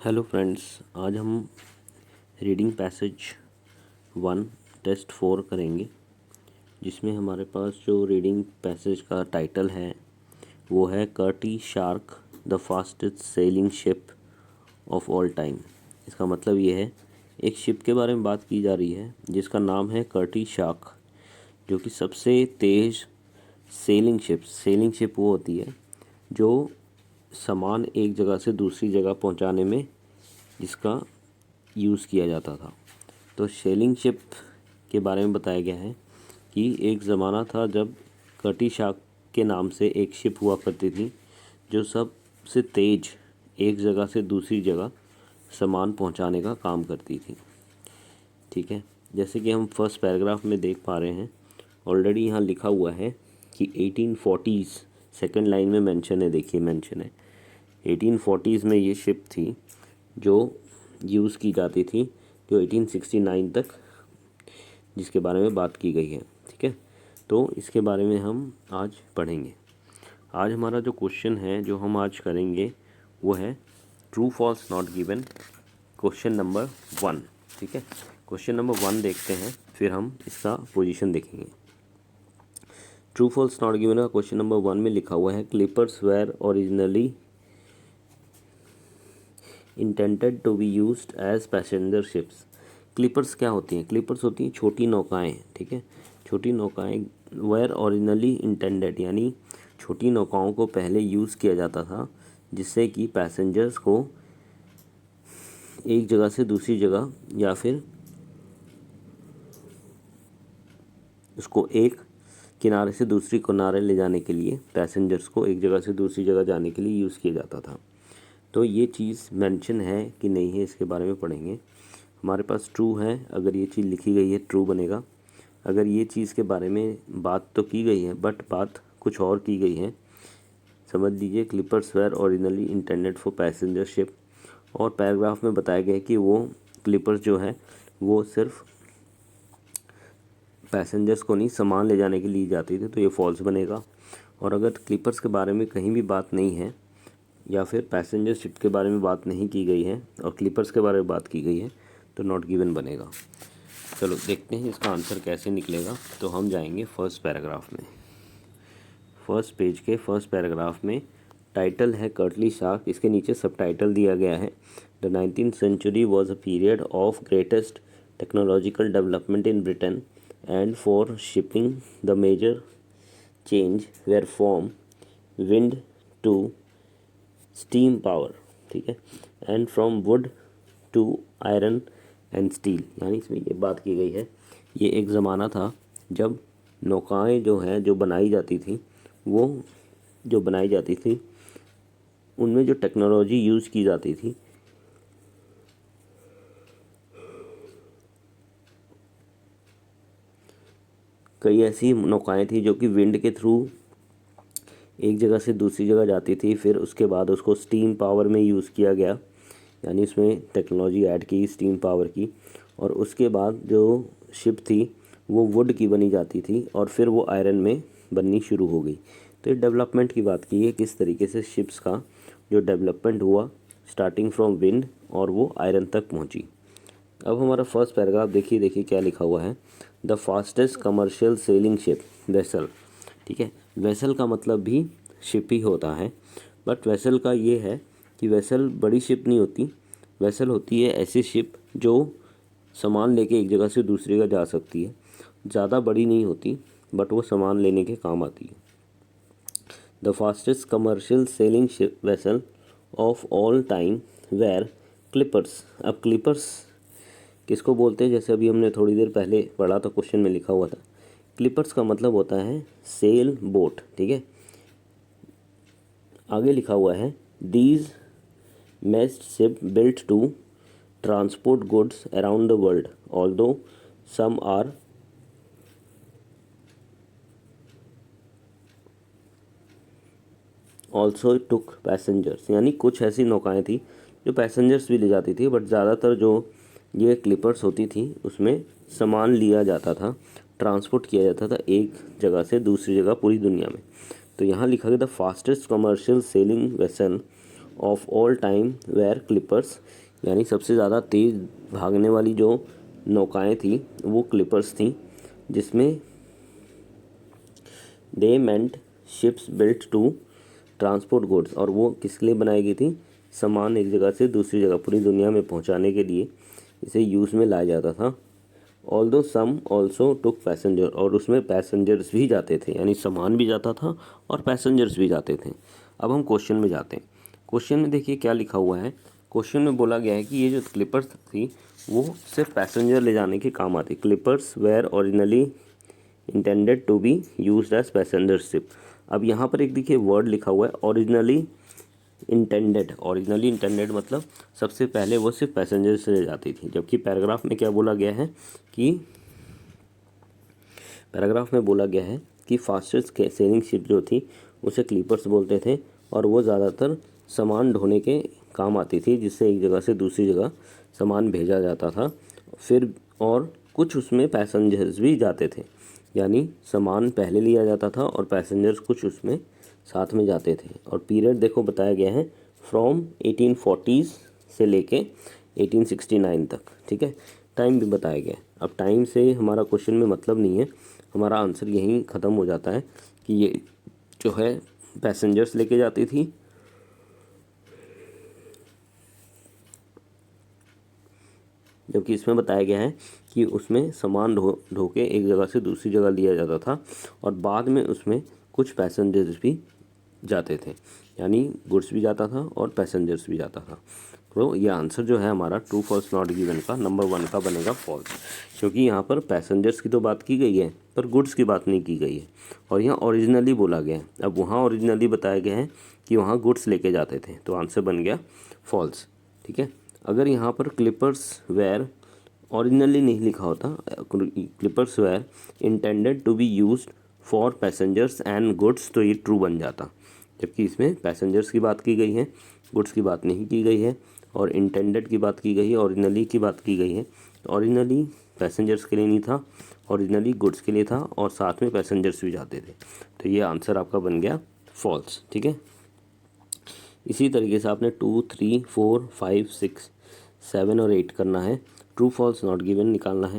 Hello friends, आज हम reading passage 1 test 4 करेंगे, जिसमें हमारे पास जो रीडिंग पैसेज का टाइटल है वो है Cutty Sark the fastest sailing ship of all time. इसका मतलब ये है, एक शिप के बारे में बात की जा रही है जिसका नाम है कर्टी शार्क, जो कि सबसे तेज़ सेलिंग शिप वो होती है जो सामान एक जगह से दूसरी जगह पहुंचाने में जिसका यूज़ किया जाता था। तो सेलिंग शिप के बारे में बताया गया है कि एक ज़माना था जब कर्टी शार्क के नाम से एक शिप हुआ करती थी जो सबसे तेज़ एक जगह से दूसरी जगह सामान पहुंचाने का काम करती थी। ठीक है, जैसे कि हम फर्स्ट पैराग्राफ में देख पा रहे हैं, ऑलरेडी यहाँ लिखा हुआ है कि 1840s, सेकेंड लाइन में मेंशन है, देखिए मेंशन है 1840s में ये शिप थी जो यूज़ की जाती थी, जो 1869 तक जिसके बारे में बात की गई है। ठीक है, तो इसके बारे में हम आज पढ़ेंगे। आज हमारा जो क्वेश्चन है जो हम आज करेंगे वो है true false not given, question number 1। ठीक है, क्वेश्चन नंबर 1 देखते हैं, फिर हम इसका पोजीशन देखेंगे। ट्रू फॉल्स नॉट गिवन का क्वेश्चन नंबर 1 में लिखा हुआ है clippers were originally intended to be used as passenger ships. Clippers क्या होती हैं? क्लिपर्स होती हैं छोटी नौकाएं। ठीक है, छोटी नौकाएं वेर ओरिजिनली इंटेंडेड, यानी छोटी नौकाओं को पहले यूज़ किया जाता था जिससे कि पैसेंजर्स को एक जगह से दूसरी जगह या फिर उसको एक किनारे से दूसरी किनारे ले जाने के लिए, पैसेंजर्स को एक जगह से दूसरी जगह जाने के लिए यूज़ किया जाता था। तो ये चीज़ मेंशन है कि नहीं है, इसके बारे में पढ़ेंगे। हमारे पास ट्रू है, अगर ये चीज़ लिखी गई है ट्रू बनेगा। अगर ये चीज़ के बारे में बात तो की गई है बट बात कुछ और की गई है, समझ लीजिए clippers were originally intended for passenger ship, और पैराग्राफ में बताया गया कि वो क्लिपर्स जो है वो सिर्फ पैसेंजर्स को नहीं, सामान ले जाने के लिए जाती थी, तो ये फॉल्स बनेगा। और अगर क्लिपर्स के बारे में कहीं भी बात नहीं है या फिर पैसेंजर शिप के बारे में बात नहीं की गई है और क्लिपर्स के बारे में बात की गई है तो नॉट गिवन बनेगा। चलो देखते हैं इसका आंसर कैसे निकलेगा। तो हम जाएंगे फर्स्ट पैराग्राफ में। फर्स्ट पेज के फर्स्ट पैराग्राफ में टाइटल है कर्टली शार्क, इसके नीचे सब टाइटल दिया गया है the 19th century was a period of greatest technological development in Britain and for shipping the major change were from wind to steam power। ठीक है, and from wood to iron and steel, यानी इसमें ये बात की गई है ये एक ज़माना था जब नौकाएं जो हैं जो बनाई जाती थी, वो जो बनाई जाती थी उनमें जो टेक्नोलॉजी यूज़ की जाती थी कई ऐसी नौकाएं थी जो कि विंड के थ्रू एक जगह से दूसरी जगह जाती थी, फिर उसके बाद उसको स्टीम पावर में यूज़ किया गया, यानी उसमें टेक्नोलॉजी ऐड की स्टीम पावर की, और उसके बाद जो शिप थी वो वुड की बनी जाती थी और फिर वो आयरन में बननी शुरू हो गई। तो ये डेवलपमेंट की बात की है, किस तरीके से शिप्स का जो डेवलपमेंट हुआ स्टार्टिंग फ्रॉम विंड और वो आयरन तक पहुंची। अब हमारा फर्स्ट पैराग्राफ देखिए क्या लिखा हुआ है, the fastest commercial sailing ship vessel. ठीक है, वेसल का मतलब भी शिप ही होता है, बट वेसल का ये है कि वेसल बड़ी शिप नहीं होती, वेसल होती है ऐसी शिप जो सामान लेके एक जगह से दूसरी जगह जा सकती है, ज़्यादा बड़ी नहीं होती बट वो सामान लेने के काम आती है। The fastest commercial sailing ship vessel of all time were clippers. अब क्लिपर्स किसको बोलते हैं? जैसे अभी हमने थोड़ी देर पहले पढ़ा तो क्वेश्चन में लिखा हुआ था, क्लिपर्स का मतलब होता है सेल बोट। ठीक है, आगे लिखा हुआ है these mast ship built to transport goods around the world although some are also took passengers, यानी कुछ ऐसी नौकाएं थी जो पैसेंजर्स भी ले जाती थी, बट ज़्यादातर जो ये क्लिपर्स होती थी उसमें सामान लिया जाता था, ट्रांसपोर्ट किया जाता था एक जगह से दूसरी जगह पूरी दुनिया में। तो यहाँ लिखा गया the fastest commercial sailing vessel of all time were clippers, यानी सबसे ज़्यादा तेज़ भागने वाली जो नौकाएं थी वो क्लिपर्स थी, जिसमें they meant ships built to transport goods, और वो किसके लिए बनाई गई थी, सामान एक जगह से दूसरी जगह पूरी दुनिया में पहुंचाने के लिए इसे यूज़ में लाया जाता था। ऑल्दो सम ऑल्सो टुक पैसेंजर, और उसमें पैसेंजर्स भी जाते थे, यानी सामान भी जाता था और पैसेंजर्स भी जाते थे। अब हम क्वेश्चन में जाते हैं। क्वेश्चन में देखिए क्या लिखा हुआ है। क्वेश्चन में बोला गया है कि ये जो क्लिपर्स थी वो सिर्फ पैसेंजर ले जाने के काम आती। Clippers were originally intended to be used as passenger ship. अब यहाँ पर एक देखिए वर्ड लिखा हुआ है ओरिजिनली इंटेंडेड। ओरिजिनली इंटेंडेड मतलब सबसे पहले वो सिर्फ पैसेंजर से ले जाती थी, जबकि पैराग्राफ में क्या बोला गया है कि फास्टेस्ट सेलिंग शिप जो थी उसे क्लीपर्स बोलते थे, और वो ज़्यादातर सामान ढोने के काम आती थी, जिससे एक जगह से दूसरी जगह सामान भेजा जाता था। फिर और कुछ उसमें पैसेंजर्स भी जाते थे, यानी सामान पहले लिया जाता था और पैसेंजर्स कुछ उसमें साथ में जाते थे। और पीरियड देखो बताया गया है फ्रॉम 1840s से लेके 1869 तक, ठीक है। टाइम भी बताया गया है। अब टाइम से हमारा क्वेश्चन में मतलब नहीं है, हमारा आंसर यहीं ख़त्म हो जाता है कि ये जो है पैसेंजर्स लेके जाती थी, जबकि इसमें बताया गया है कि उसमें सामान ढो के एक जगह से दूसरी जगह लिया जाता था, और बाद में उसमें कुछ पैसेंजर्स भी जाते थे, यानी गुड्स भी जाता था और पैसेंजर्स भी जाता था। तो ये आंसर जो है हमारा ट्रू फॉल्स नॉट गिवन का नंबर 1 का बनेगा फॉल्स, क्योंकि यहाँ पर पैसेंजर्स की तो बात की गई है पर गुड्स की बात नहीं की गई है, और यहाँ ओरिजिनली बोला गया है। अब वहाँ ओरिजिनली बताया गया है कि वहाँ गुड्स लेके जाते थे, तो आंसर बन गया फॉल्स, ठीक है। अगर यहाँ पर क्लिपर्स वेयर ओरिजिनली नहीं लिखा होता, clippers were intended to be used for passengers and goods, तो ये ट्रू बन जाता, जबकि इसमें पैसेंजर्स की बात की गई है, गुड्स की बात नहीं की गई है, और इंटेंडेड की बात की गई है, ओरिजिनली की बात की गई है। ओरिजिनली पैसेंजर्स के लिए नहीं था, ओरिजिनली गुड्स के लिए था, और साथ में पैसेंजर्स भी जाते थे, तो ये आंसर आपका बन गया फॉल्स, ठीक है। इसी तरीके से आपने 2, 3, 4, 5, 6, 7 और 8 करना है। ट्रू फॉल्स नॉट गिवन निकालना है।